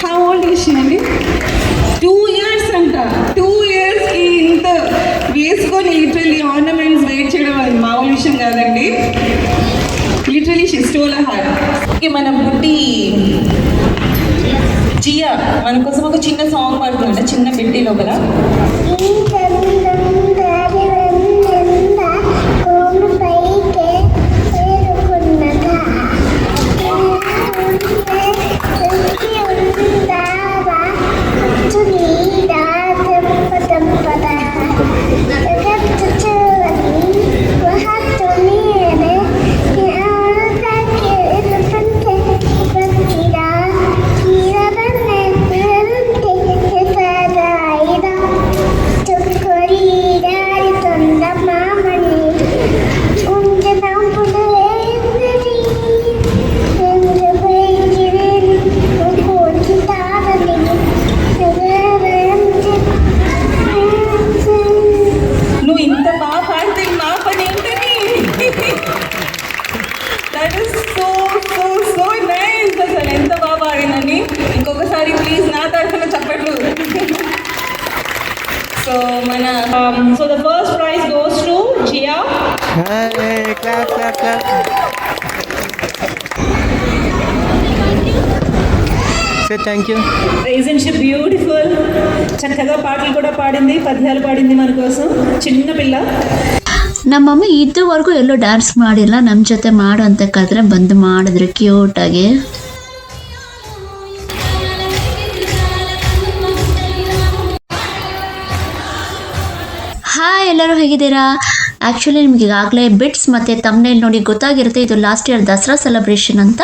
How old is she అండి? 2 years అంట. 2 yearsకి ఇంత వేసుకొని లిటరల్లీ ఆర్నమెంట్స్ వెయిట్ చేయడం అది మామూలు విషయం కాదండి. Literally she stole her heart. మన బుడ్డి జియా మన కోసం ఒక చిన్న సాంగ్ పాడుతుందంట, చిన్న బిడ్డి లోపల. So the first prize goes to Jia. Hey, clap, clap, clap. Say thank you. Isn't she beautiful? చక్కగా పాటలు కూడా పాడింది, పద్యాలు పాడింది మన కోసం చిన్న పిల్ల. ನಮ್ಮ ಮಮ್ಮಿ ಇದುವರೆಗೂ ಎಲ್ಲೂ ಡ್ಯಾನ್ಸ್ ಮಾಡಿಲ್ಲ, ನಮ್ಮ ಜೊತೆ ಮಾಡು ಅಂತ ಕರೆದ್ರೆ ಬಂದು ಮಾಡಿದ್ರು ಕ್ಯೂಟಾಗಿ. ಹಾಯ್, ಎಲ್ಲರೂ ಹೇಗಿದ್ದೀರಾ? ಆ್ಯಕ್ಚುಲಿ ನಿಮ್ಗೆ ಈಗಾಗಲೇ ಬಿಟ್ಸ್ ಮತ್ತು ತಮ್ನೇಲ್ ನೋಡಿ ಗೊತ್ತಾಗಿರುತ್ತೆ ಇದು ಲಾಸ್ಟ್ ಇಯರ್ ದಸರಾ ಸೆಲೆಬ್ರೇಷನ್ ಅಂತ.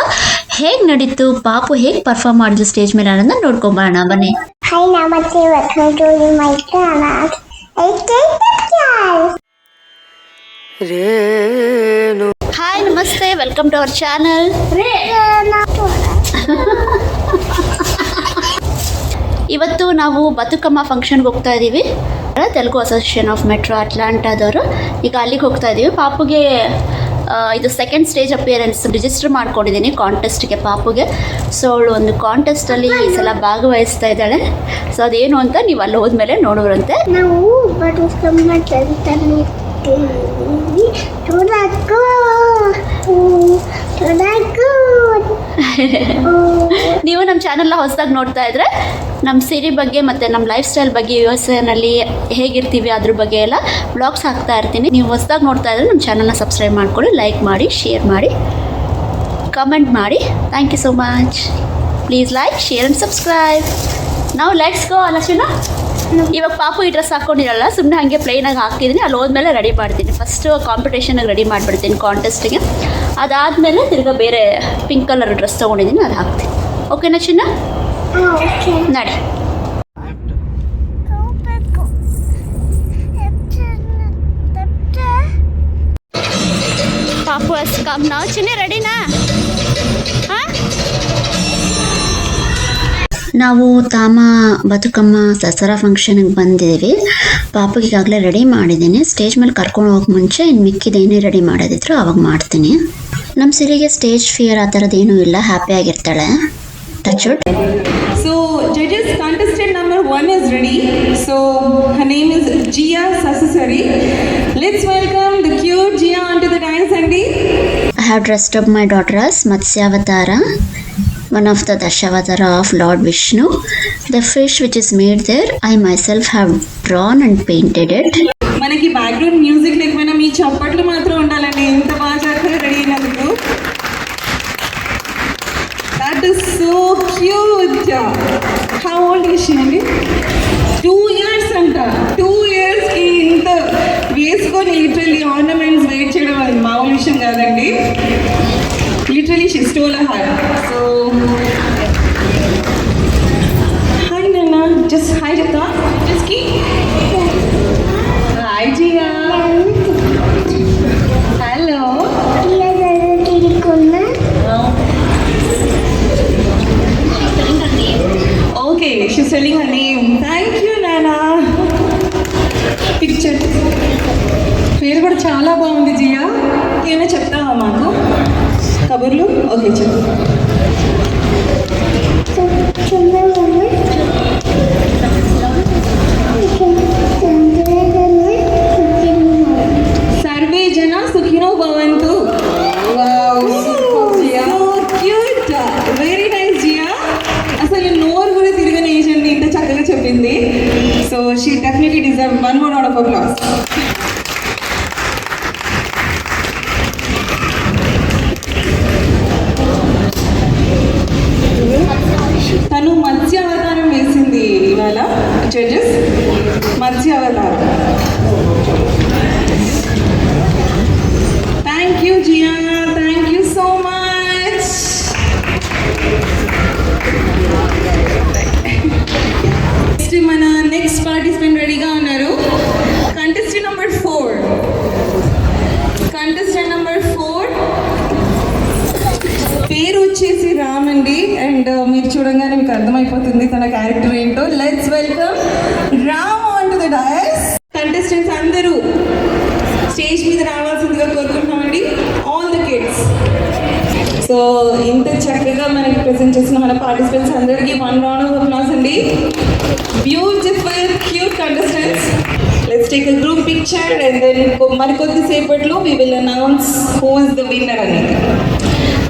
ಹೇಗೆ ನಡೀತು, ಪಾಪು ಹೇಗೆ ಪರ್ಫಾರ್ಮ್ ಮಾಡಿದ್ರು ಸ್ಟೇಜ್ ಮೇಲೆ ಅನ್ನೋದನ್ನ ನೋಡ್ಕೊಂಬರೋಣ ಬನ್ನಿ. Hi, namaste, welcome to my channel. Hi, namaste, welcome to our channel. ಇವತ್ತು ನಾವು ಬತುಕಮ್ಮ ಫಂಕ್ಷನ್ಗೆ ಹೋಗ್ತಾ ಇದ್ದೀವಿ. ತೆಲುಗು ಅಸೋಸಿಯೇಷನ್ ಆಫ್ ಮೆಟ್ರೋ ಅಟ್ಲಾಂಟಾದವರು. ಈಗ ಅಲ್ಲಿಗೆ ಹೋಗ್ತಾ ಇದ್ದೀವಿ. ಪಾಪುಗೆ ಇದು ಸೆಕೆಂಡ್ ಸ್ಟೇಜ್ ಅಪಿಯರೆನ್ಸ್ ರಿಜಿಸ್ಟರ್ ಮಾಡ್ಕೊಂಡಿದ್ದೀನಿ ಕಾಂಟೆಸ್ಟ್ಗೆ ಪಾಪುಗೆ. ಸೊ ಅವಳು ಒಂದು ಕಾಂಟೆಸ್ಟಲ್ಲಿ ಈ ಸಲ ಭಾಗವಹಿಸ್ತಾ ಇದ್ದಾಳೆ. ಸೊ ಅದೇನು ಅಂತ ನೀವು ಅಲ್ಲಿ ಹೋದ್ಮೇಲೆ ನೋಡೋರಂತೆ. ನಾವು ಬತುಕಮ್ಮ ತಂತಲ್ಲಿ ನೀವು ನಮ್ಮ ಚಾನಲ್ನ ಹೊಸದಾಗಿ ನೋಡ್ತಾ ಇದ್ರೆ ನಮ್ಮ ಸೀರೆ ಬಗ್ಗೆ ಮತ್ತು ನಮ್ಮ ಲೈಫ್ ಸ್ಟೈಲ್ ಬಗ್ಗೆ USA ಹೇಗಿರ್ತೀವಿ ಅದ್ರ ಬಗ್ಗೆ ಎಲ್ಲ ವ್ಲಾಗ್ಸ್ ಹಾಕ್ತಾ ಇರ್ತೀನಿ. ನೀವು ಹೊಸದಾಗಿ ನೋಡ್ತಾ ಇದ್ರೆ ನಮ್ಮ ಚಾನಲ್ನ ಸಬ್ಸ್ಕ್ರೈಬ್ ಮಾಡ್ಕೊಳ್ಳಿ, ಲೈಕ್ ಮಾಡಿ, ಶೇರ್ ಮಾಡಿ, ಕಮೆಂಟ್ ಮಾಡಿ. Thank you so much. Please like, share and subscribe. ನಾವು ಲೆಟ್ಸ್ ಗೋ. ಅಲಕ್ಷಣ, ಇವಾಗ ಪಾಪು ಈ ಡ್ರೆಸ್ ಹಾಕ್ಕೊಂಡಿರಲ್ಲ, ಸುಮ್ಮನೆ ಹಾಗೆ ಪ್ಲೈನಾಗಿ ಹಾಕಿದ್ದೀನಿ. ಅಲ್ಲಿ ಹೋದ್ಮೇಲೆ ರೆಡಿ ಮಾಡ್ತೀನಿ. ಫಸ್ಟು ಕಾಂಪಿಟೇಷನಿಗೆ ರೆಡಿ ಮಾಡಿಬಿಡ್ತೀನಿ ಕಾಂಟೆಸ್ಟಿಗೆ. ಅದಾದಮೇಲೆ ತಿರ್ಗಾ ಬೇರೆ ಪಿಂಕ್ ಕಲರ್ ಡ್ರೆಸ್ ತೊಗೊಂಡಿದ್ದೀನಿ, ಅದು ಹಾಕ್ತೀನಿ. ಓಕೆನಾ ಚಿನ್ನ? ನಡಿ. ಪಾಪು ಹಸ್ ಕಮ್ ನಾವು. ಚಿನ್ನ ರೆಡಿನಾ? ಹಾಂ, ನಾವು ತಾಮ ಬತುಕಮ್ಮ ದಸರಾ ಫಂಕ್ಷನ್ಗೆ ಬಂದಿದ್ದೀವಿ. ಪಾಪುಗೆ ಈಗಾಗಲೇ ರೆಡಿ ಮಾಡಿದ್ದೀನಿ. ಸ್ಟೇಜ್ ಮೇಲೆ ಕರ್ಕೊಂಡು ಹೋಗಕ್ಕೆ ಮುಂಚೆ ಇನ್ನು ಮಿಕ್ಕಿದೇನೇ ರೆಡಿ ಮಾಡೋದಿದ್ರು ಅವಾಗ ಮಾಡ್ತೀನಿ. ನಮ್ಮ ಸಿರಿಗೆ ಸ್ಟೇಜ್ ಫಿಯರ್ ಆ ಥರದ್ದೇನೂ ಇಲ್ಲ, ಹ್ಯಾಪಿಯಾಗಿರ್ತಾಳೆ. Touch wood. So judges, contestant number 1 is ready. So her name is Jia Sasasari. Let's welcome the cute Jia onto the dance, Andy. I have dressed up my daughter as Matsyavatara, one of the Dashavatara of Lord Vishnu. The fish which is made there, I myself have drawn and painted it. మనకి background music లేకపోయినా మీ చప్పట్లు మాత్రం ఉండాలండి. ఎంత బాగా చక్కగా ready అయినందుకు. That is so cute. How old is she అండి? 2 years అంట. 2 yearsకి ఇంత వేసుకొని లిటరల్లీ ఆర్నమెంట్స్ వెయిట్ చేయడం అది మామూలు విషయం కాదండి. Literally she stole her heart. So hi నాన్న, జస్ట్ హాయ్ చెప్తా జస్ట్కి. Hi Jia. Hello. Okay, she's telling her name. Thank you, Nana. Picture. పేరు కూడా చాలా బాగుంది జియా. ఏమైనా చెప్తావా మాకు కబుర్లు? ఓకే చెప్పు. ಸರ್ವೇ ಜನ ಸುಖಿನೋ ಭವಂತು. Cute, very nice Jiya. అసలు నోరు కూడా తిరగని ఏజ్ అండి, ఇంత చక్కగా చెప్పింది. So she definitely deserve one more round of applause. తను మత్స్య అవతారం వేసింది ఇవాళ జడ్జెస్. మత్స్య అవతారం. Thank you Jiya, thank you so much. Next మన నెక్స్ట్ పార్టిసిపెంట్ రెడీగా ఉన్నారు. Contestant number 4. కంటెస్టెంట్ నెంబర్ 4 పేరు వచ్చేసి రామ్ అండి. అండ్ మీరు చూడంగానే మీకు అర్థమైపోతుంది తన క్యారెక్టర్ ఏంటో. Let's welcome Ram on to the dais. Contestants అందరూ స్టేజ్ మీద రావాల్సిందిగా కోరుకుంటున్నామండి. All the kids. సో ఇంత చక్కగా మనకి ప్రెజెంట్ చేసిన మన పార్టిసిపెంట్స్ అందరికీ వన్ రౌండ్ ఆఫ్ అప్లాస్ అండి. Beautiful cute contestants. Let's take a group picture and then మరికొద్ది సేపట్లో we will announce who is the winner అనేది.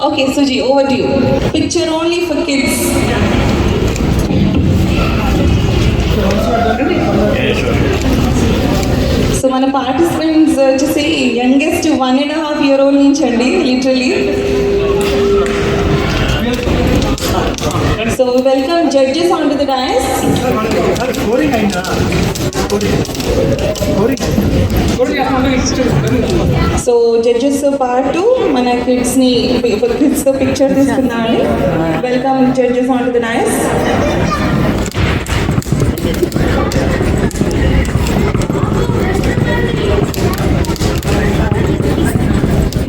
Okay Suji, over to you. Picture only for kids. So మన participants వచ్చేసి youngest 1.5 year old నుంచి అండి, literally. So welcome judges on to the dais. So జడ్జెస్తో పాటు మన కిడ్స్ని కిడ్స్తో పిక్చర్ తీసుకున్నాను. Welcome judges on to the dais.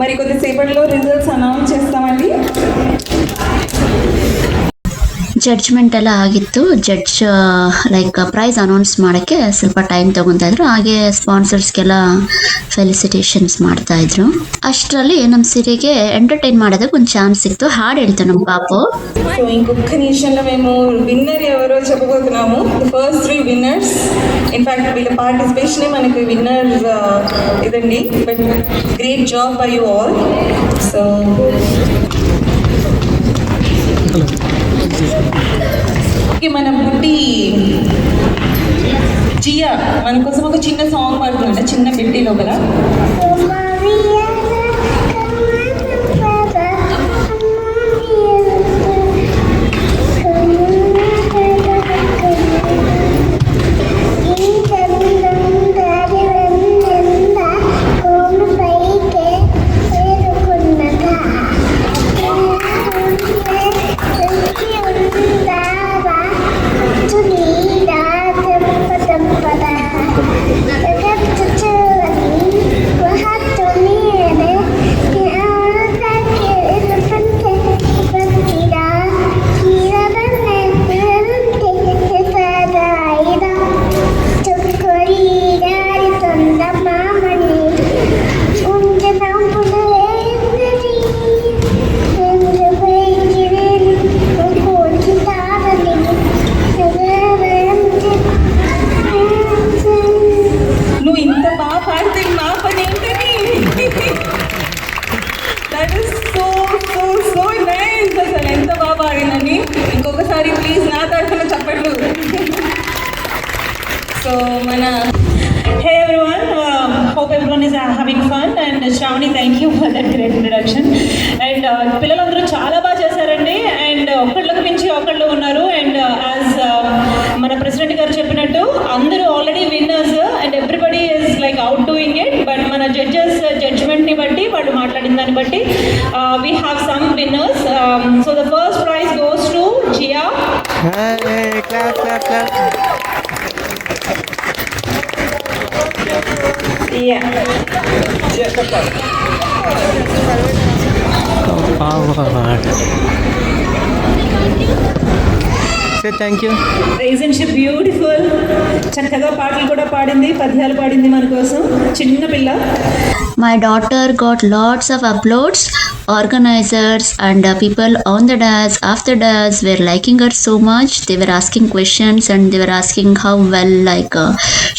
మరి కొద్దిసేపట్లో రిజల్ట్స్ అనౌన్స్ చేస్తామండి. ಜಡ್ಜ್ಮೆಂಟ್ ಎಲ್ಲ ಆಗಿತ್ತು. ಜಡ್ಜ್ ಲೈಕ್ ಪ್ರೈಸ್ ಅನೌನ್ಸ್ ಮಾಡೋಕ್ಕೆ ಸ್ವಲ್ಪ ಟೈಮ್ ತಗೊತಾ ಇದ್ರು. ಹಾಗೆ ಸ್ಪಾನ್ಸರ್ಸ್ಗೆಲ್ಲ ಫೆಲಿಸಿಟೇಷನ್ಸ್ ಮಾಡ್ತಾ ಇದ್ರು. ಅಷ್ಟರಲ್ಲಿ ನಮ್ಮ ಸಿರಿಗೆ ಎಂಟರ್ಟೈನ್ ಮಾಡೋದಕ್ಕೆ ಒಂದು ಚಾನ್ಸ್ ಸಿಕ್ತು. ಹಾಡು ಹೇಳ್ತು ನಮ್ಮ ಪಾಪು. సో ఇంకొక నిమిషంలో మేము విన్నర్ ఎవరో చెప్పబోతున్నాము. First 3 winners. ఇన్ఫ్యాక్ట్ వీళ్ళ పార్టిసిపేషనే మనకి విన్నర్స్ ఇదండి. But great job by you all. So మన బుడ్డి జియా మన కోసం ఒక చిన్న సాంగ్ పాడుతుందంట, చిన్న బిడ్డి లోపల. ఇంకొకసారి ప్లీజ్ నా తరఫున చెప్పట్లు. సో మన Hey everyone, hope everyone is having fun and Shravani, thank you for that great introduction. And పిల్లలందరూ చాలా బాగా చేశారండి. అండ్ ఒకళ్ళకి మించి ఒకళ్ళు ఉన్నారు. అండ్ యాజ్ మన ప్రెసిడెంట్ గారు చెప్పినట్టు అందరూ already winners and everybody is like out doing it. But మన జడ్జెస్ జడ్జ్మెంట్ని బట్టి వాళ్ళు మాట్లాడిన దాన్ని బట్టి we have some winners. So the first prize goes to Jiya. Clap clap clap. Yeah. Thank you. isn't she beautiful? చక్కగా పాటలు కూడా పాడింది, పద్యాలు పాడింది మన కోసం, చిన్న పిల్ల. My daughter got lots of uploads. Organizers and people on the dance, after dance, were liking her so much. They were asking questions and they were asking how well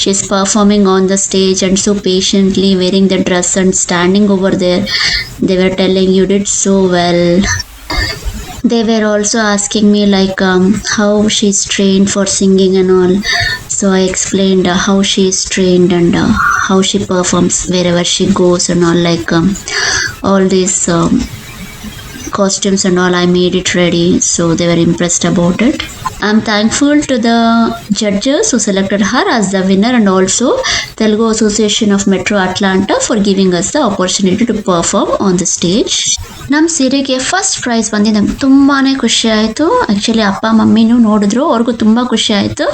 she's performing on the stage and so patiently wearing the dress and standing over there. They were telling you did so well. They were also asking me how she's trained for singing and all. So I explained how she's trained and how she performs wherever she goes and all all these costumes and all. I made it ready, so they were impressed about it. I'm thankful to the judges who selected her as the winner and also Telugu Association of Metro Atlanta for giving us the opportunity to perform on the stage. ನಮ್ಮ ಸೀರೆಗೆ first prize ಬಂದು ನಂಗೆ ತುಂಬಾ ಖುಷಿ ಆಯಿತು. Actually ಅಪ್ಪ ಮಮ್ಮಿನೂ ನೋಡಿದ್ರು, ಅವ್ರಿಗೂ ತುಂಬ ಖುಷಿ ಆಯಿತು.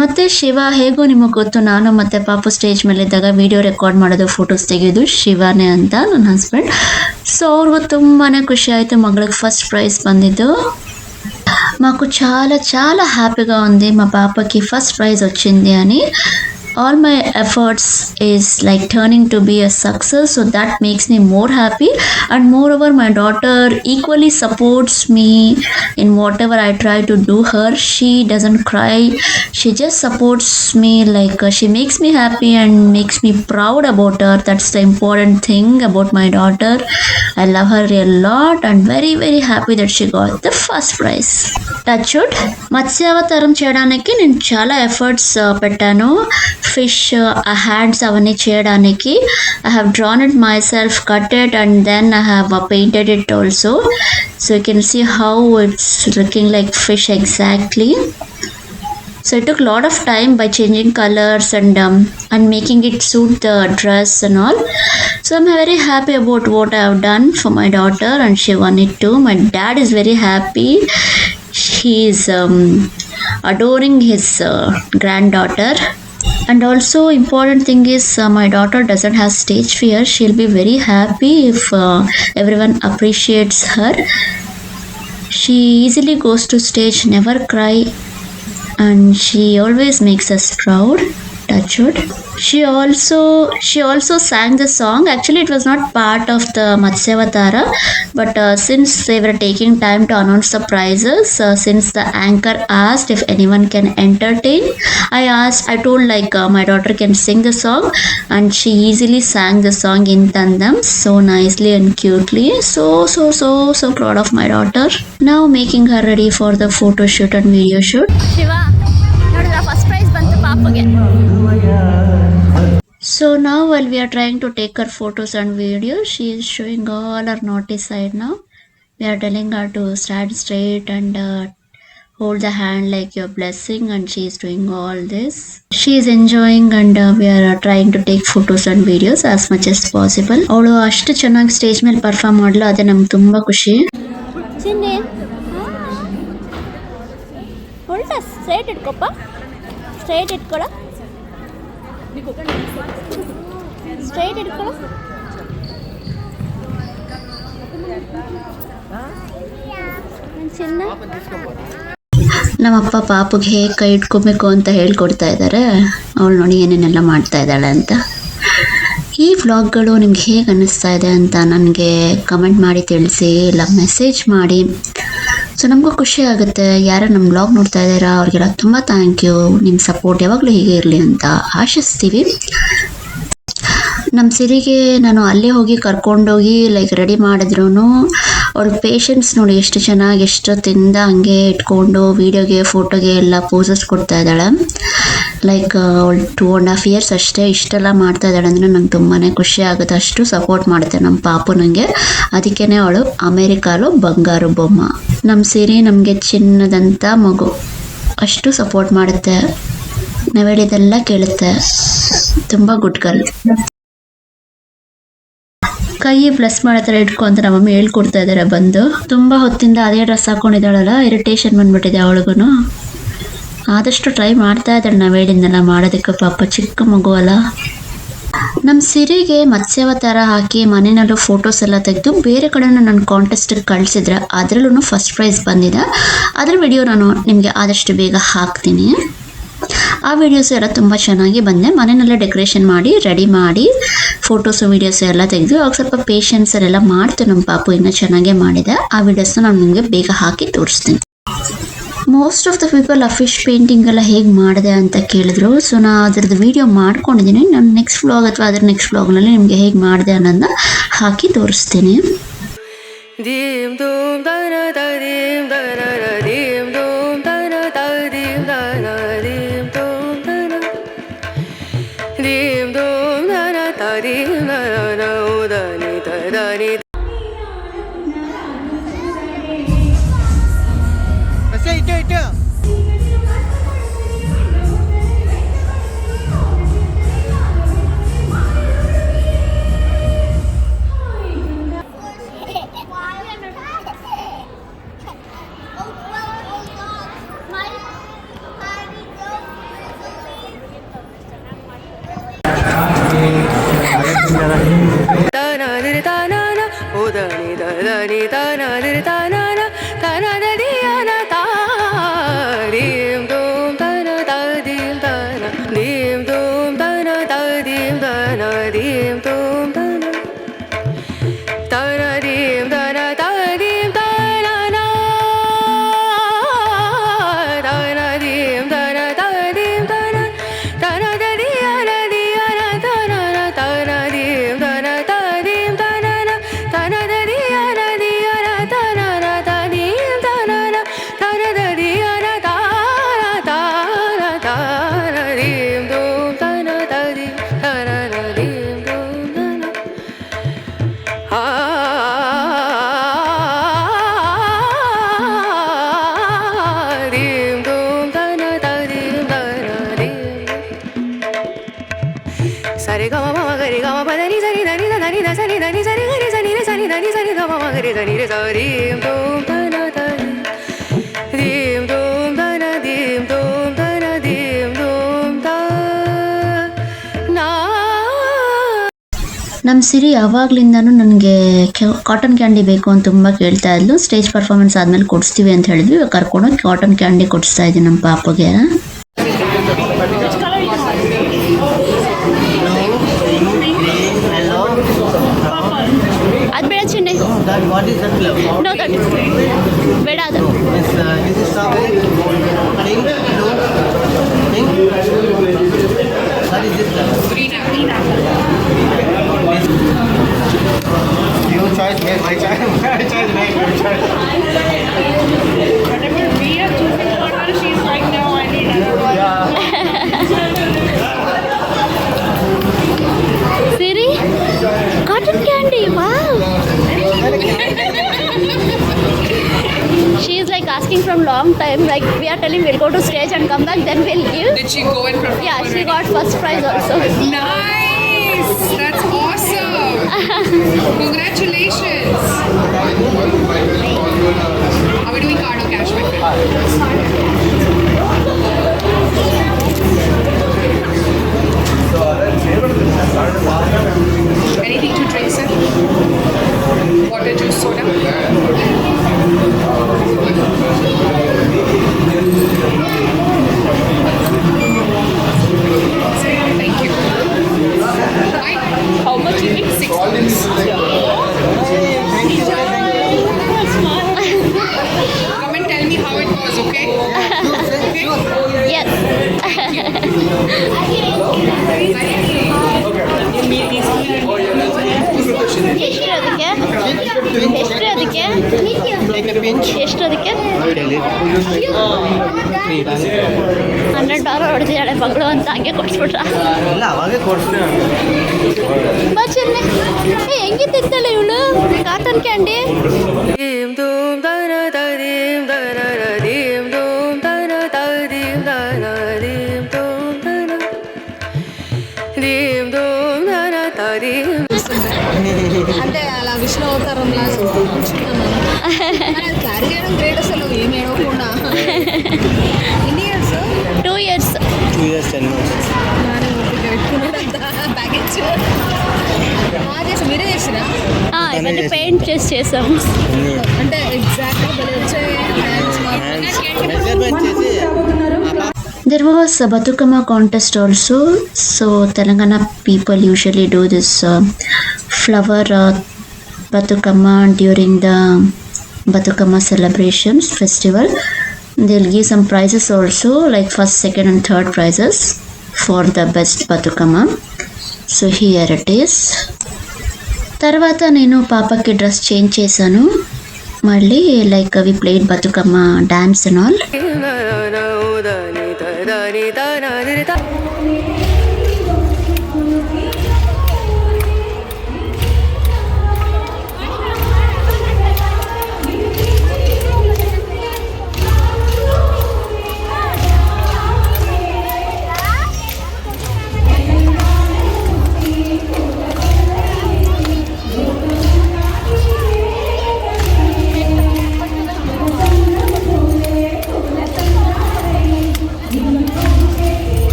ಮತ್ತು ಶಿವ, ಹೇಗೂ ನಿಮಗೆ ಗೊತ್ತು, ನಾನು ಮತ್ತು ಪಾಪು ಸ್ಟೇಜ್ ಮೇಲೆ ಇದ್ದಾಗ ವಿಡಿಯೋ ರೆಕಾರ್ಡ್ ಮಾಡೋದು, ಫೋಟೋಸ್ ತೆಗೆಯೋದು ಶಿವನೇ ಅಂತ, ನನ್ನ ಹಸ್ಬೆಂಡ್. సో ಅವ್ರಿಗೂ ತುಂಬಾ ఖుషి ఆయితే మಗಳಿಗೆ ఫస్ట్ ప్రైజ్ ಬಂದಿದ್ದು. మాకు చాలా చాలా హ్యాపీగా ఉంది మా పాపకి ఫస్ట్ ప్రైజ్ వచ్చింది అని. all my efforts is turning to be a success, so that makes me more happy. And moreover, my daughter equally supports me in whatever I try to do her. She doesn't cry, she just supports me, she makes me happy and makes me proud about her. That's the important thing about my daughter. I love her a lot and very very happy that she got the first prize. Touch wood. మత్స్యావతారం చేయడానికి నేను చాలా efforts పెట్టాను. Fish hands అవన్నీ చేయడానికి I have drawn it myself, cut it, and then I have painted it also. So you can see how it's looking like fish exactly. So it took a lot of time by changing colors and making it suit the dress and all. So I'm very happy about what I have done for my daughter, and she won it too. My dad is very happy. He's adoring his granddaughter. And also important thing is my daughter doesn't have stage fear. She'll be very happy if everyone appreciates her. She easily goes to stage, never cry, and she always makes us proud. Touch wood. She also sang the song. Actually it was not part of the Matsyavatara, but since they were taking time to announce the prizes, since the anchor asked if anyone can entertain, I told my daughter can sing the song, and she easily sang the song in tandem so nicely and cutely. So proud of my daughter. Now making her ready for the photo shoot and video shoot. Shiva ನೋಡಿದ್ರ first prize ಬಂತು ಪಾಪಗೆ. So now while we are trying to take her photos and videos, she is showing all her naughty side now. We are telling her to stand straight and hold the hand like your blessing, and she is doing all this. She is enjoying and we are trying to take photos and videos as much as possible. ಅವಳು ಅಷ್ಟು ಚೆನ್ನಾಗಿ stage ಮೇಲೆ perform ಮಾಡಲು ಅದೇ ನಮ್ಗೆ ತುಂಬ ಖುಷಿ. ಚಿನ್ನಿ ಉಲ್ಟಾ ಸ್ಟ್ರೈಟ್ ಇಟ್ಕೊಪ್ಪ, ಸ್ಟ್ರೈಟ್ ಇಟ್ಕೊಳ, ಸ್ಟ್ರೈಟ್ ಇಟ್ಕೊಳ. ಚಿನ್ನ ನಮ್ಮಪ್ಪ ಪಾಪುಗೆ ಹೇಗೆ ಕೈ ಇಟ್ಕೊಬೇಕು ಅಂತ ಹೇಳ್ಕೊಡ್ತಾ ಇದ್ದಾರೆ. ಅವಳು ನೋಡಿ ಏನೇನೆಲ್ಲ ಮಾಡ್ತಾ ಇದ್ದಾಳೆ ಅಂತ. ಈ ವ್ಲಾಗ್ಗಳು ನಿಮ್ಗೆ ಹೇಗೆ ಅನ್ನಿಸ್ತಾ ಇದೆ ಅಂತ ನನಗೆ ಕಮೆಂಟ್ ಮಾಡಿ ತಿಳಿಸಿ, ಇಲ್ಲ ಮೆಸೇಜ್ ಮಾಡಿ. ಸೊ ನಮಗೂ ಖುಷಿ ಆಗುತ್ತೆ. ಯಾರು ನಮ್ಮ ವ್ಲಾಗ್ ನೋಡ್ತಾ ಇದ್ದೀರಾ ಅವ್ರಿಗೆಲ್ಲ ತುಂಬ ಥ್ಯಾಂಕ್ ಯು. ನಿಮ್ಮ ಸಪೋರ್ಟ್ ಯಾವಾಗಲೂ ಹೀಗೆ ಇರಲಿ ಅಂತ ಆಶಿಸ್ತೀವಿ. ನಮ್ಮ ಸಿರಿಗೆ ನಾನು ಅಲ್ಲೇ ಹೋಗಿ ಕರ್ಕೊಂಡೋಗಿ ರೆಡಿ ಮಾಡಿದ್ರು ಅವ್ರ ಪೇಷನ್ಸ್ ನೋಡಿ ಎಷ್ಟು ಚೆನ್ನಾಗಿ ಎಷ್ಟೊತ್ತಿಂದ ಹಂಗೆ ಇಟ್ಕೊಂಡು ವೀಡಿಯೋಗೆ ಫೋಟೋಗೆ ಎಲ್ಲ ಪೋಸಸ್ ಕೊಡ್ತಾ ಇದ್ದಾಳೆ. ಅವಳು 2.5 years ಅಷ್ಟೇ ಇಷ್ಟೆಲ್ಲ ಮಾಡ್ತಾ ಇದ್ದಾಳೆ ಅಂದರೆ ನಂಗೆ ತುಂಬಾ ಖುಷಿ ಆಗುತ್ತೆ. ಅಷ್ಟು ಸಪೋರ್ಟ್ ಮಾಡುತ್ತೆ ನಮ್ಮ ಪಾಪು ನನಗೆ. ಅದಕ್ಕೇ ಅವಳು ಅಮೇರಿಕಾಲು ಬಂಗಾರು ಬೊಮ್ಮ. ನಮ್ಮ ಸಿರಿ ನಮಗೆ ಚಿನ್ನದಂಥ ಮಗು. ಅಷ್ಟು ಸಪೋರ್ಟ್ ಮಾಡುತ್ತೆ, ನಾವು ಹೇಳಿದೆಲ್ಲ ಕೇಳುತ್ತೆ. ತುಂಬ ಗುಡ್ ಗರ್ಲ್. ಕೈ ಬ್ಲೆಸ್ ಮಾಡೋ ಥರ ಇಟ್ಕೊ ಅಂತ ನಮ್ಮ ಮಮ್ಮಿ ಹೇಳ್ಕೊಡ್ತಾ ಇದ್ದಾರೆ ಬಂದು. ತುಂಬ ಹೊತ್ತಿಂದ ಅದೇ ಡ್ರೆಸ್ ಹಾಕೊಂಡಿದ್ದಾಳಲ್ಲ, ಇರಿಟೇಷನ್ ಬಂದ್ಬಿಟ್ಟಿದೆ ಅವಳಿಗೂ. ಆದಷ್ಟು ಟ್ರೈ ಮಾಡ್ತಾ ಇದ್ದಾಳೆ ನಾವು ಹೇಳಿದ್ನೆಲ್ಲ ಮಾಡೋದಕ್ಕೆ. ಪಾಪ ಚಿಕ್ಕ ಮಗು ಅಲ್ಲ. ನಮ್ಮ ಸಿರಿಗೆ ಮತ್ಸ್ಯಾವತಾರ ಹಾಕಿ ಮನೆಯಲ್ಲೂ ಫೋಟೋಸ್ ಎಲ್ಲ ತೆಗೆದು ಬೇರೆ ಕಡೆನೂ ನಾನು ಕಾಂಟೆಸ್ಟಿಗೆ ಕಳಿಸಿದ್ರೆ ಅದರಲ್ಲೂ ಫಸ್ಟ್ ಪ್ರೈಸ್ ಬಂದಿದೆ. ಅದರ ವಿಡಿಯೋ ನಾನು ನಿಮಗೆ ಆದಷ್ಟು ಬೇಗ ಹಾಕ್ತೀನಿ. ಆ ವಿಡಿಯೋಸ್ ಎಲ್ಲ ತುಂಬ ಚೆನ್ನಾಗಿ ಬಂದೆ. ಮನೆಯಲ್ಲೇ ಡೆಕೋರೇಷನ್ ಮಾಡಿ ರೆಡಿ ಮಾಡಿ ಫೋಟೋಸು ವೀಡಿಯೋಸು ಎಲ್ಲ ತೆಗೆದು ಅವಾಗ ಸ್ವಲ್ಪ ಪೇಷನ್ಸಲ್ಲೆಲ್ಲ ಮಾಡ್ತು ನಮ್ಮ ಪಾಪು ಇನ್ನೂ ಚೆನ್ನಾಗೇ ಮಾಡಿದೆ. ಆ ವಿಡಿಯೋಸ್ನ ನಾನು ನಿಮಗೆ ಬೇಗ ಹಾಕಿ ತೋರಿಸ್ತೀನಿ. ಮೋಸ್ಟ್ ಆಫ್ ದ ಪೀಪಲ್ ಆ ಫಿಶ್ ಪೇಂಟಿಂಗ್ ಎಲ್ಲ ಹೇಗೆ ಮಾಡಿದೆ ಅಂತ ಕೇಳಿದ್ರು. ಸೊ ನಾನು ಅದ್ರದ್ದು ವೀಡಿಯೋ ಮಾಡ್ಕೊಂಡಿದ್ದೀನಿ. ನಾನು ನೆಕ್ಸ್ಟ್ ವ್ಲಾಗ್ ಅಥವಾ ಅದ್ರ ನೆಕ್ಸ್ಟ್ ವ್ಲಾಗ್ನಲ್ಲಿ ನಿಮಗೆ ಹೇಗೆ ಮಾಡಿದೆ ಅನ್ನೋದನ್ನ ಹಾಕಿ ತೋರಿಸ್ತೀನಿ. Dim dum dana da dim dana da dim dum dana da dim dana dim dum dana dim dum dana da dim dana da da ni da ni. ಇಟ್ಟು Dana di dana na o da ni dana di dana na dana da di ana ta dim dum dana da dim dana dim dum dana da dim dana dim dum dana dana dim dana da dim dana na dana dim dana da dim dana dana da di ana dana na dana dim dana da dim dana na dana da di ana dana na da dim dana na dana da di ana dana dana dim dum dana da dim dana na dim dum dana dim dum dana da dim dana dim sare ga ma ga re ga ma pa da ni sa ni da ni da ni da sa ni da ni sa ni ga re sa ni re sa ni da ni sa ni ga ma ga re sa ni re sa dim dum dana da dim dum dana dim dum dana dim dum da na. ನಮ್ಮ ಸಿರಿ ಯಾವಾಗ್ಲಿಂದನೂ ನನಗೆ cotton candy ಬೇಕು ಅಂತ ತುಂಬ ಕೇಳ್ತಾ ಇದ್ಲು. Stage performance ಆದಮೇಲೆ ಕೊಡಿಸ್ತೀವಿ ಅಂತ ಹೇಳಿದ್ವಿ. ಕರ್ಕೊಂಡೋಗಿ ಕಾಟನ್ ಕ್ಯಾಂಡಿ ಕೊಡಿಸ್ತಾ ಇದ್ದೀನಿ ನಮ್ಮ ಪಾಪಗೆ. ಅದು ಬೇಡ ಚಿನ್ನೆ. What is that flavor? No that ಬೇಡ ಅದು. This is strawberry. Pink. Blue. Pink. What is this flavor? Green apple. Your choice, my choice. My choice, my choice. Whatever we are choosing for her, she's like, no, I need another one. Siri cotton candy wow. She is like asking from long time, like we are telling we'll go to stage and come back, then we'll give. Did she go and perform? Yeah, she got first prize also. Nice! That's awesome! Congratulations! Are we doing card or cash, my friend? Anything to drink, sir? Water, juice, soda? Thank you. Right. How much you need? 6 dollars. Come and tell me how it was, okay? Okay? Yes. ಎಷ್ಟು ಅದಕ್ಕೆ? ಎಷ್ಟು ಅದಕ್ಕೆ? Take a pinch. ಎಷ್ಟು ಅದಕ್ಕೆ? Tell it. $100 ಹೊಡೆದಿದ್ದಾಳೆ ಮಗಳು ಅಂತ ಹಂಗೆ ಕೊಡ್ಸ್ಬಿಟ್ರ. ಇಲ್ಲ ಅವಾಗೇ ಕೊಡ್ತೀನಿ. ತುಂಬ ಚೆನ್ನಾಗಿ ಹೆಂಗಿತ್ತಿತ್ತಾಳೆ ಇವಳು cotton candy. Dim dum dana da dim dana da dim dum dana da dim dana dim dum dana dim dum dana da dim. అంటే అలా విష్ణు అవతారంలా కూర్చున్నాను క్యారీ చేయడం గ్రేట్ అసలు ఏం ఏడవకుండా. ఎన్ని ఇయర్స్? 2 years. 2 years 10 months. పెట్టుకున్నాడంతా ప్యాకేజ్. మీరే చేసిరా ఇవన్నీ పెయింట్ చేసాము. అంటే ఎగ్జాక్ట్గా భలే వచ్చాయి మెజర్మెంట్ చేసి There was a Batukama contest also. So Telangana people usually do this flower Batukama during the Batukama celebrations festival. They'll give some prizes also, like first, second and third prizes for the best Batukama. So here it is. తర్వాత నేను పాపకి dress change చేశాను. మళ్ళీ like we played Bathukamma dance and all.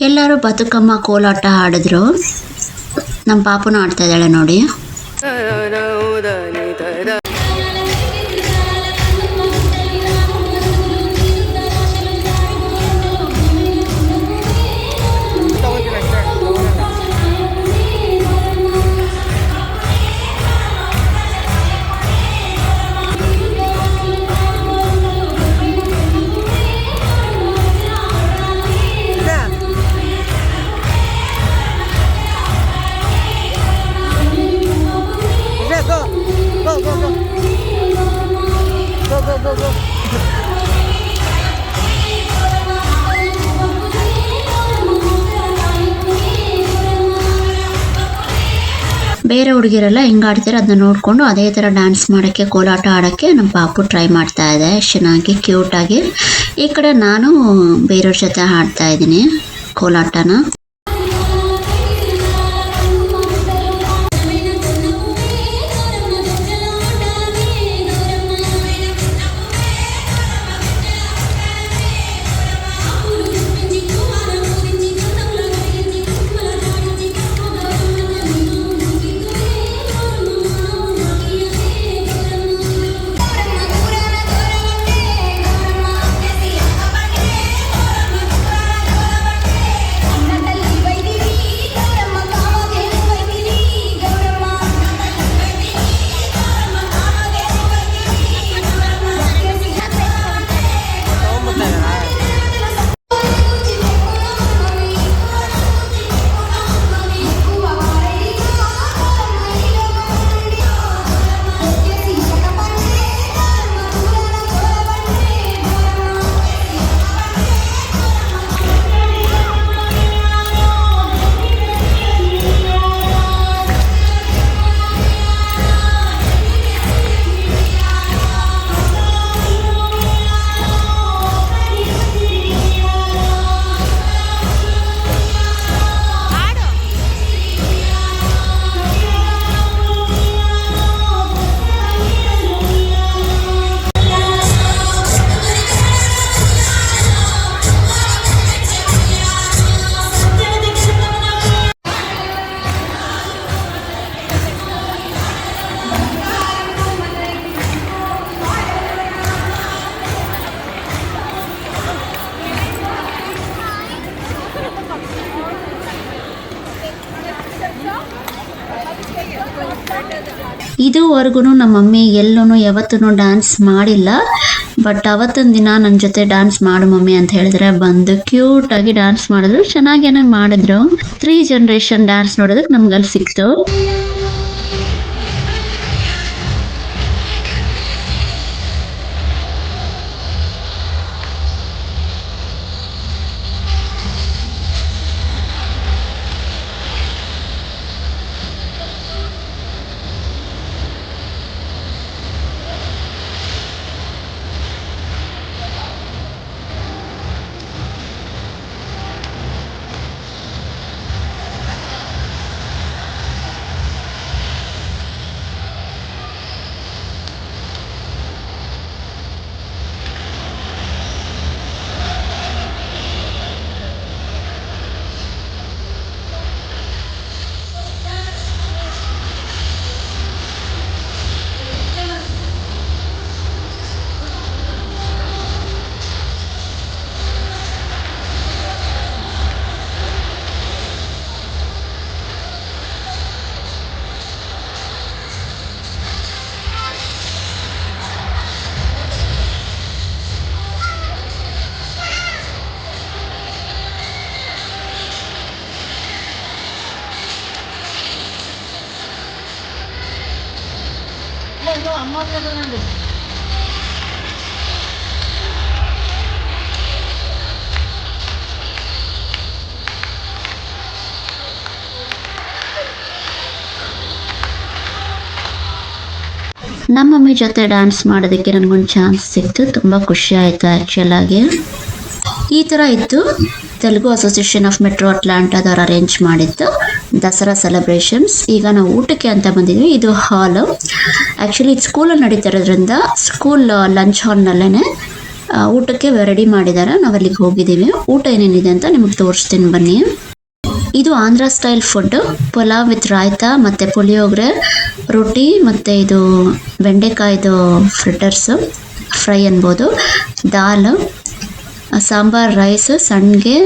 ಎಲ್ಲರೂ ಬದುಕಮ್ಮ ಕೋಲಾಟ ಆಡಿದ್ರು. ನಮ್ಮ ಪಾಪನೂ ಆಡ್ತಾ ಇದ್ದಾಳೆ ನೋಡಿ. ಬೇರೆ ಹುಡುಗಿರೆಲ್ಲ ಹೆಂಗೆ ಆಡ್ತಾರೆ ಅದನ್ನ ನೋಡಿಕೊಂಡು ಅದೇ ಥರ ಡ್ಯಾನ್ಸ್ ಮಾಡೋಕ್ಕೆ, ಕೋಲಾಟ ಆಡೋಕ್ಕೆ ನಮ್ಮ ಪಾಪು ಟ್ರೈ ಮಾಡ್ತಾ ಇದೆ ಚೆನ್ನಾಗಿ ಕ್ಯೂಟಾಗಿ. ಈ ಕಡೆ ನಾನು ಬೇರೆಯವ್ರ ಜೊತೆ ಆಡ್ತಾ ಇದ್ದೀನಿ ಕೋಲಾಟನ. ಇದುವರೆಗೂ ನಮ್ಮ ಮಮ್ಮಿ ಎಲ್ಲೂ ಯಾವತ್ತೂ ಡ್ಯಾನ್ಸ್ ಮಾಡಿಲ್ಲ. ಬಟ್ ಅವತ್ತೊಂದು ದಿನ ನನ್ನ ಜೊತೆ ಡ್ಯಾನ್ಸ್ ಮಾಡು ಮಮ್ಮಿ ಅಂತ ಹೇಳಿದ್ರೆ ಬಂದು ಕ್ಯೂಟಾಗಿ ಡ್ಯಾನ್ಸ್ ಮಾಡಿದ್ರು, ಚೆನ್ನಾಗೇನೆ ಮಾಡಿದ್ರು. 3 ಜನರೇಷನ್ ಡ್ಯಾನ್ಸ್ ನೋಡೋದಕ್ಕೆ ನಮ್ಗಲ್ಲಿ ಸಿಕ್ತು. ನಮ್ಮ ಮಮ್ಮಿ ಜೊತೆ ಡ್ಯಾನ್ಸ್ ಮಾಡೋದಕ್ಕೆ ನನಗೊಂದು ಚಾನ್ಸ್ ಸಿಕ್ತು. ತುಂಬ ಖುಷಿ ಆಯಿತು ಆ್ಯಕ್ಚುಲಾಗಿ. ಈ ಥರ ಇತ್ತು ತೆಲುಗು ಅಸೋಸಿಯೇಷನ್ ಆಫ್ ಮೆಟ್ರೋ ಅಟ್ಲಾಂಟಾದವ್ರು ಅರೇಂಜ್ ಮಾಡಿತ್ತು ದಸರಾ ಸೆಲೆಬ್ರೇಷನ್ಸ್. ಈಗ ನಾವು ಊಟಕ್ಕೆ ಅಂತ ಬಂದಿದ್ವಿ. ಇದು ಹಾಲು, ಆ್ಯಕ್ಚುಲಿ ಇದು ಸ್ಕೂಲಲ್ಲಿ ನಡೀತಾ ಇರೋದ್ರಿಂದ ಸ್ಕೂಲ್ ಲಂಚ್ ಹಾಲ್ನಲ್ಲೇ ಊಟಕ್ಕೆ ರೆಡಿ ಮಾಡಿದ್ದಾರೆ. ನಾವು ಅಲ್ಲಿಗೆ ಹೋಗಿದ್ದೀವಿ. ಊಟ ಏನೇನಿದೆ ಅಂತ ನಿಮಗೆ ತೋರಿಸ್ತೀನಿ ಬನ್ನಿ. ಇದು Andhra style food, pulao with raita ಮತ್ತು ಪುಳಿಯೋಗರೆ, ರೊಟ್ಟಿ ಮತ್ತು ಇದು ಬೆಂಡೆಕಾಯ್ದು ಫ್ರಿಟರ್ಸು ಫ್ರೈ ಅನ್ಬೋದು, ದಾಲ್, ಸಾಂಬಾರ್, ರೈಸ್, ಸಣ್ಣಗೆ,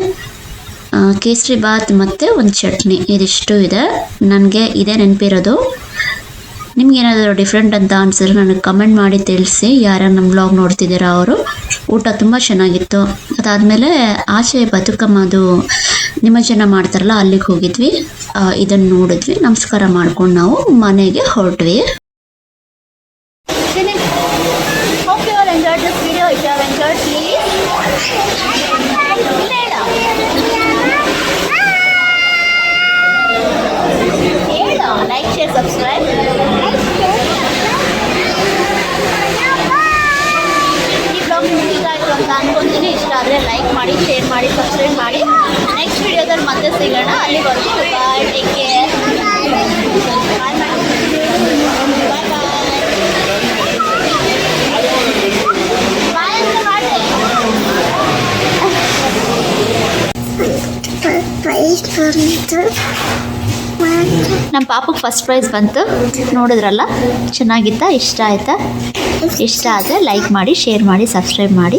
ಕೇಸರಿ ಬಾತ್ ಮತ್ತು ಒಂದು ಚಟ್ನಿ. ಇದಿಷ್ಟು ಇದೆ. ನನಗೆ ಇದೇ ನೆನಪಿರೋದು. ನಿಮ್ಗೇನಾದರೂ ಡಿಫ್ರೆಂಟ್ ಅಂತ ಅನ್ಸಿದ್ರೆ ನನಗೆ ಕಮೆಂಟ್ ಮಾಡಿ ತಿಳಿಸಿ. ಯಾರ್ಯಾರು ನಮ್ಮ ವ್ಲಾಗ್ ನೋಡ್ತಿದ್ದೀರಾ ಅವರು. ಊಟ ತುಂಬ ಚೆನ್ನಾಗಿತ್ತು. ಅದಾದಮೇಲೆ ಆಚೆ ಬದುಕಮ್ಮದು ನಿಮಜ್ಜನ ಮಾಡ್ತಾರಲ್ಲ ಅಲ್ಲಿಗೆ ಹೋಗಿದ್ವಿ. ಇದನ್ನು ನೋಡಿದ್ವಿ. ನಮಸ್ಕಾರ ಮಾಡ್ಕೊಂಡು ನಾವು ಮನೆಗೆ ಹೊರಟ್ವಿ. Hope you all enjoyed this video. If you have enjoyed, please like, share, subscribe. ಈ ಬ್ಲಾಗ್ ನಿಮ್ಗೆ ಇಷ್ಟ ಆಯಿತು ಅಂತ ಅನ್ಕೊಂತೀನಿ. ಇಷ್ಟ ಆದರೆ ಲೈಕ್ ಮಾಡಿ, ಶೇರ್ ಮಾಡಿ, ಸಬ್ಸ್ಕ್ರೈಬ್ ಮಾಡಿ. ನೆಕ್ಸ್ಟ್ ವಿಡಿಯೋದಲ್ಲಿ ಮತ್ತೆ ಸಿಗೋಣ. ಅಲ್ಲಿವರೆಗೂ ಬಾಯ್, ಟೇಕ್ ಕೇರ್, ಬಾಯ್ ಬಾಯ್. ನಮ್ಮ ಪಾಪಕ್ಕೆ ಫಸ್ಟ್ ಪ್ರೈಸ್ ಬಂತು, ನೋಡಿದ್ರಲ್ಲ, ಚೆನ್ನಾಗಿತ್ತಾ? ಇಷ್ಟ ಆಯಿತಾ? ಇಷ್ಟ ಆದರೆ ಲೈಕ್ ಮಾಡಿ, ಶೇರ್ ಮಾಡಿ, ಸಬ್ಸ್ಕ್ರೈಬ್ ಮಾಡಿ.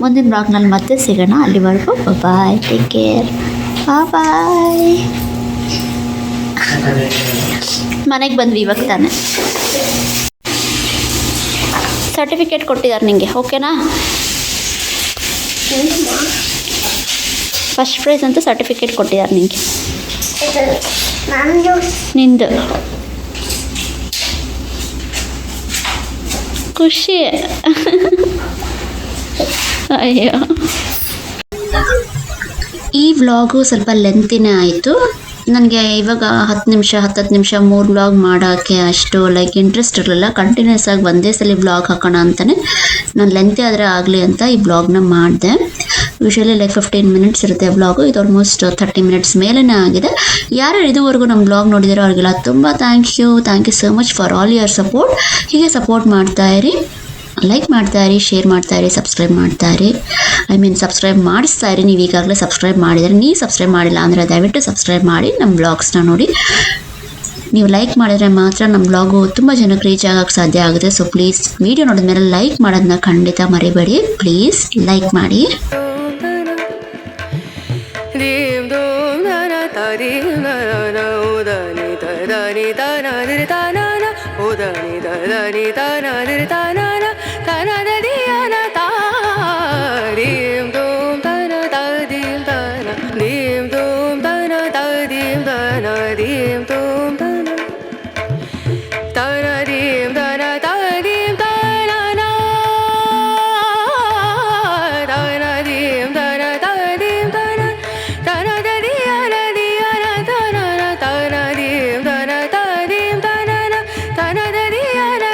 ಮುಂದಿನ ಬ್ಲಾಗ್ನಲ್ಲಿ ಮತ್ತೆ ಸಿಗೋಣ. ಅಲ್ಲಿವರೆಗೂ ಬಾಯ್, ಟೇಕ್ ಕೇರ್, ಬಾಯ್. ಮನೆಗೆ ಬಂದ್ವಿ ಇವಾಗ ತಾನೆ. ಸರ್ಟಿಫಿಕೇಟ್ ಕೊಟ್ಟಿದ್ದಾರೆ ನಿಮಗೆ, ಓಕೆನಾ? ಫಸ್ಟ್ ಪ್ರೈಸ್ ಅಂತ ಸರ್ಟಿಫಿಕೇಟ್ ಕೊಟ್ಟಿದ್ದಾರೆ ನಿಮಗೆ. ನಿಂದು ಖುಷಿ. ಅಯ್ಯೋ, ಈ ವ್ಲಾಗು ಸ್ವಲ್ಪ ಲೆಂತಿನೇ ಆಯಿತು. ನನಗೆ ಇವಾಗ 10 ನಿಮಿಷ 3 ವ್ಲಾಗ್ ಮಾಡೋಕ್ಕೆ ಅಷ್ಟು ಇಂಟ್ರೆಸ್ಟ್ ಇರಲಿಲ್ಲ. ಕಂಟಿನ್ಯೂಸ್ ಆಗಿ ಒಂದೇ ಸಲ ವ್ಲಾಗ್ ಹಾಕೋಣ ಅಂತಲೇ ನಾನು ಲೆಂತಿ ಆದರೆ ಆಗಲಿ ಅಂತ ಈ ವ್ಲಾಗ್ನ ಮಾಡಿದೆ. ಯೂಶ್ವಲಿ 15 ಮಿನಿಟ್ಸ್ ಇರುತ್ತೆ ವ್ಲಾಗು. ಇದು ಆಲ್ಮೋಸ್ಟ್ 30 ಮಿನಿಟ್ಸ್ ಮೇಲೇ ಆಗಿದೆ. ಯಾರು ಇದುವರೆಗೂ ನಮ್ಮ ವ್ಲಾಗ್ ನೋಡಿದಿರೋ ಅವ್ರಿಗೆಲ್ಲ ತುಂಬ thank you so much for all your support. ಹೀಗೆ ಸಪೋರ್ಟ್ ಮಾಡ್ತಾಯಿರಿ, ಲೈಕ್ ಮಾಡ್ತಾಯಿರಿ, ಶೇರ್ ಮಾಡ್ತಾಯಿರಿ, ಸಬ್ಸ್ಕ್ರೈಬ್ ಮಾಡ್ತಾಯಿರಿ. ಸಬ್ಸ್ಕ್ರೈಬ್ ಮಾಡಿಸ್ತಾಯಿರಿ. ನೀವು ಈಗಾಗಲೇ ಸಬ್ಸ್ಕ್ರೈಬ್ ಮಾಡಿದರೆ, ನೀವು ಸಬ್ಸ್ಕ್ರೈಬ್ ಮಾಡಿಲ್ಲ ಅಂದರೆ ದಯವಿಟ್ಟು ಸಬ್ಸ್ಕ್ರೈಬ್ ಮಾಡಿ ನಮ್ಮ ವ್ಲಾಗ್ಸ್ನ ನೋಡಿ. ನೀವು ಲೈಕ್ ಮಾಡಿದರೆ ಮಾತ್ರ ನಮ್ಮ ವ್ಲಾಗು ತುಂಬ ಜನಕ್ಕೆ ರೀಚ್ ಆಗೋಕ್ಕೆ ಸಾಧ್ಯ ಆಗುತ್ತೆ. ಸೊ ಪ್ಲೀಸ್ ವಿಡಿಯೋ ನೋಡಿದ್ಮೇಲೆ ಲೈಕ್ ಮಾಡೋದನ್ನ ಖಂಡಿತ ಮರಿಬೇಡಿ. ಪ್ಲೀಸ್ ಲೈಕ್ ಮಾಡಿ. ಉದನಿ dim dana dim dum dana dana dim dana dana dim dana na dana dim dana dana dim dana dana da di ana dana na dana dim dana dana dim dana na dana da di ana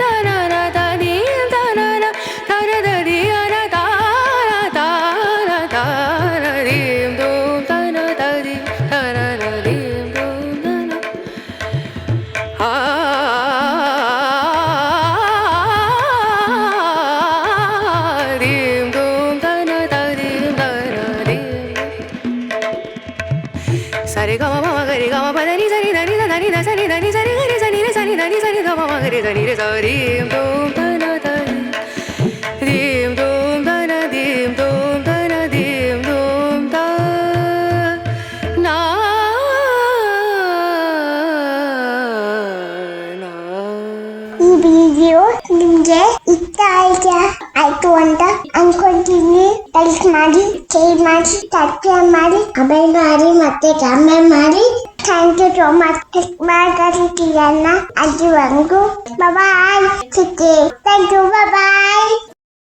dana na dana dim dana na dana da di ana dana dana dana dim dum dana da dim dana na dim dum dana dim dum dana da dim dana dim sare ga ma ma ga re ga ma pa da ni sa ni da ni da ni da sa ni da ni sa ni ga re sa ni re sa ni da ni sa ni ga ma ma ga re sa ni re sa dim dum dana da dim dum dana dim dum dana dim dum da na na ಈ video ನಿಮಗೆ ಇಷ್ಟ ಆಯ್ತು ಅಂತ ಅನ್ಕೊಂತೀನಿ. Like ಮಾಡಿ, share ಮಾಡಿ, subscribe ಮಾಡಿ, comment ಮಾಡಿ ಮತ್ತೆ ಕಮೆಂಟ್ ಮಾಡಿ. Thank you so much. ಮಾತಾಡ್ತಿರಲ್ಲ ಅಲ್ಲಿವರೆಗೂ ಬಾಯ್. Thank you bye.